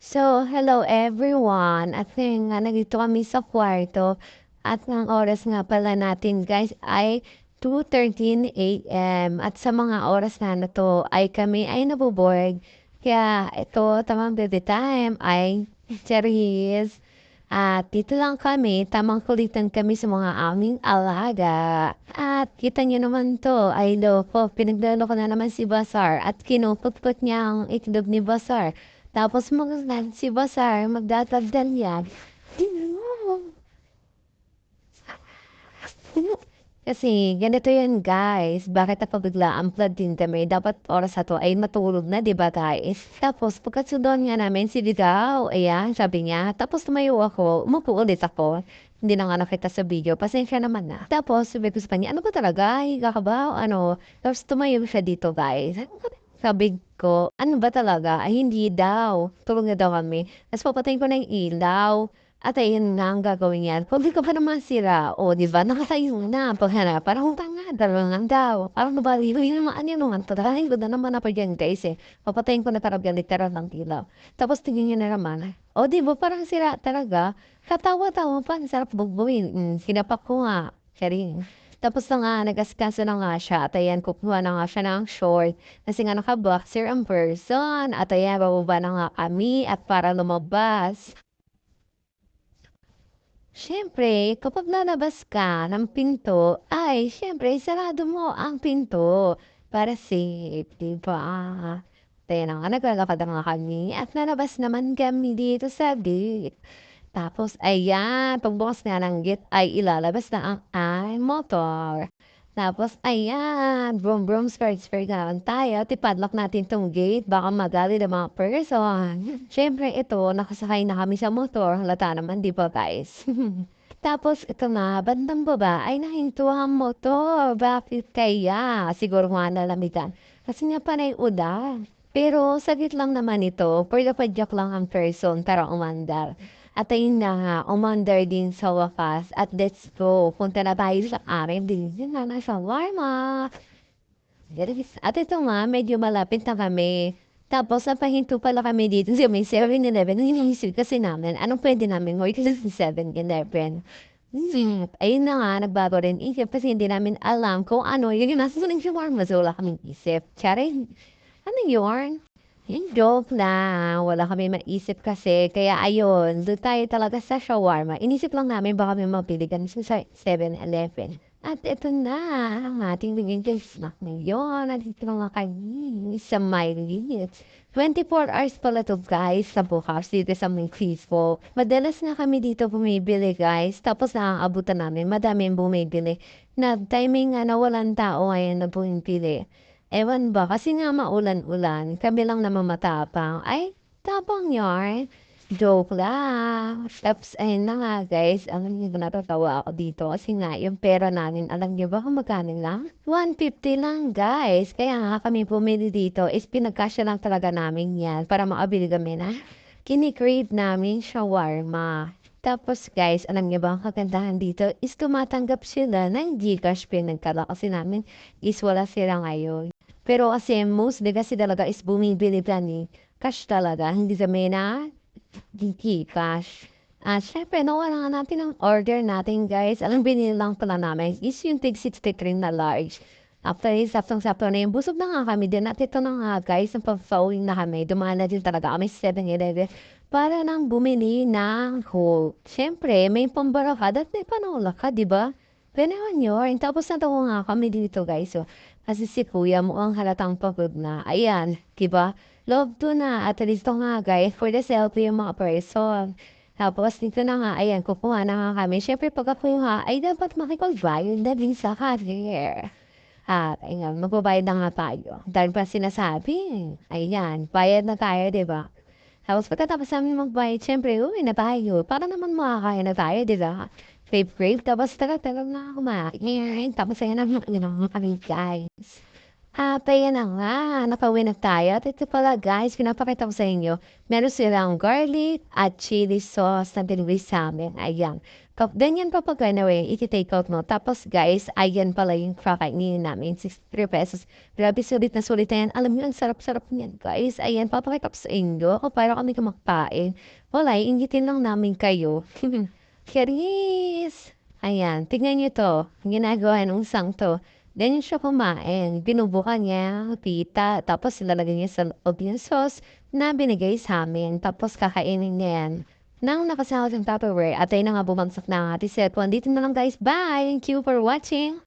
Hello everyone. At ngayon nga, nandito kami sa kwarto. At ang oras nga pala natin guys ay 2:13 a.m. At sa mga oras na to ay kami ay nabuborg. Kaya ito, tamang baby time ay cherries. At dito lang kami, tamang kulitan kami sa mga aming alaga. At kita niyo naman to, ay loko, pinaglolo ko na naman si Basar at kinupot-pot niya ang itlog ni Basar. Tapos si Basar, magdadagdag yan. Kasi ganito yan guys, bakit napabigla ang blood din kami? Dapat oras na to ay matulog na, di ba guys? Tapos pagkasundan nga namin si Ligaw, ayan, sabi niya. Tapos tumayo ako, umupo ulit ako. Hindi na nga nakita sa video, pasensya naman na. Tapos sabi ko sa kanya, ano ba talaga? Higa ka ba? O ano? Tapos tumayo siya dito guys. Sabi ko, ano ba talaga? Ay hindi daw. Tulog na daw kami. Tapos papatayin ko na yung ilaw. At ayun na ang gagawin yan. Kung di ka pa naman sira, o di ba, nakatayo na, paghanap, parang tanga, dalawa daw. Parang nabaliw, yung naman, ano naman, tatahin ko na naman na pa dyan, guys eh. Papatayin ko na talaga, literal ng ilaw. Tapos tingin niya na naman, o di ba, parang sira talaga. Katawa-tawa pa, sarap bugbuin. Sinapak ko nga, sharing. Tapos na nga, nag-asikaso na nga siya. At ayan, kukuha na nga siya ng short. Kasi nga naka-boxer ang person. At ayan, bababa na nga kami. At para lumabas. Siyempre, kapag lalabas ka ng pinto, ay siyempre sarado mo ang pinto para safe, 'di ba? Kaya na nga naglalakad na nga kami at lalabas naman kami dito sa gate. Tapos ayan, pagbukas nga ng gate ay ilalabas na ang motor. Tapos ayan, vroom vroom skirt skirt na naman tayo. Tipadlock natin tong gate, baka magali ng mga person. Siyempre ito, nakasakay na kami sa motor. Halata naman, di ba guys? Tapos ito na, bandang baba ay nahinto ang motor. Bakit kaya? Siguro nga nalamigan. Kasi nga panay ulan. Pero saglit lang naman ito, padyak lang ang person para umandar. At ayun na nga, umandar din sa wakas at let's go. Punta na tayo sa amin din na nasa Warma. At ito nga, medyo malapit na kami. Tapos napahinto pala kami dito sa may 7-Eleven. Hinihisip kasi namin, anong pwede namin mo kasi sa 7-Eleven. Ayun na nga, nagbago rin isip kasi hindi namin alam kung ano yun yung nasa suling shawarma. So wala kaming isip. Charing, ano yun? Yung joke lang, wala kami maisip kasi. Kaya ayun, doon tayo talaga sa shawarma. Inisip lang namin baka may mapili kami sa 7-Eleven. At ito na, ang ating bigyan snack ngayon. Nandito lang kami sa Miley. 24 hours pala to guys sa bukas dito sa may Crispo. Madalas na kami dito bumibili guys. Tapos nakaabutan namin, madaming bumibili. Na timing nga na walang tao ngayon na bumibili. Ewan ba, kasi nga maulan-ulan, kami lang naman matapang. Ay, tapang yarn. Joke lang. Tapos, ayun na nga guys, alam niyo natatawa ako dito kasi nga yung pera namin, alam niyo ba kung magkano lang? 150 lang guys. Kaya nga kami pumili dito is pinagkasya lang talaga namin yan para makabili kami na kinikrave namin shawarma. Tapos guys, alam niyo ba ang kagandahan dito is tumatanggap sila ng GCash pinagkala kasi namin is wala sila ngayon. Pero kasi mostly kasi talaga is bumibili pa ni cash talaga, hindi kami na GCash. At syempre, nawala nga natin ang order natin guys. Alam binili lang pala namin is yung tig 63 na large. After is, saktong-sakto na yung busog na nga kami din. At ito na nga guys, ang pag-following na kami, dumaan na din talaga kami sa 7-Eleven para nang bumili ng Coke. Siyempre, may pambara ka, dahil may panula ka, di ba? Pero yun, tapos natawa nga kami dito guys. So, kasi si kuya mo ang halatang pagod na. Ayan, diba? Love to na. At least nga guys, for the selfie yung mga person. Tapos dito na nga, ayan, kukuha na nga kami. Siyempre, pag kuha, ay dapat makipag-bayad na din sa cashier. At ayan, magbabayad na nga tayo. Dahil pa sinasabi, ayan, bayad na tayo, diba? Tapos pagkatapos namin magbayad, siyempre, uwi na tayo. Para naman makakain na tayo, diba? Crave. Tapos tagal-tagal na kumain. Tapos ayan na kami guys. At ayan na nga, nakauwi na tayo. At ito pala guys, pinapakita ko sa inyo. Meron silang garlic at chili sauce na binili sa amin. Ayan. Ganyan pa pag ano eh, iti-take out mo. Tapos guys, ayan pala yung kakainin namin, 63 pesos. Grabe, sulit na yan. Alam niyo, ang sarap-sarap niyan guys. Ayan, papakita ko sa inyo kung paano kami kumakain. Wala, ingitin lang namin kayo. Charis! Ayan, tignan niyo to. Ang ginagawa ng isang to. Ganyan siya kumain. Binubukan niya, pita, tapos ilalagay niya sa loob yung sauce na binigay sa amin. Tapos kakainin niya yan nang nakasama sa Tupperware at ay na nga bumagsak na ang ating set. Dito na lang guys. Bye! Thank you for watching!